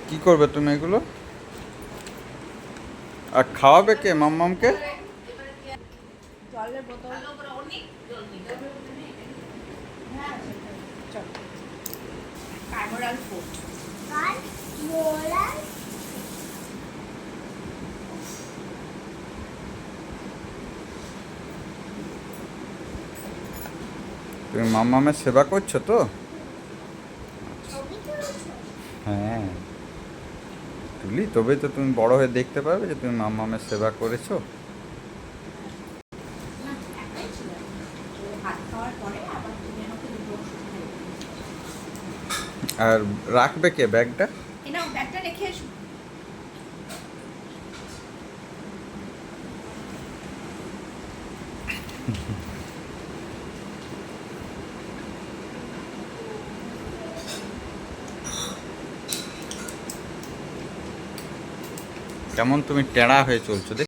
কি করবে তুমি এগুলো? আর খাওয়াবে কে মাম্মামকে? জলের বোতল। হ্যাঁ, চল। কার্বোরাল ফুড। তুমি মাম্মামের সেবা করছো তো? হ্যাঁ, তুলি তবেই তো তুমি বড় হয়ে দেখতে পারবে যে তুমি মাম্মামের সেবা করেছো। না, একটাই ছিল। তো ভাত খাওয়ার পরে আবার তুমি আমাকে দুটো ওষুধ খাইয়ে দিও। আর রাখবে কে ব্যাগটা? এই নাও, ব্যাগটা রেখে এসো। কেমন তুমি টেড়া হয়ে চলছো দেখ।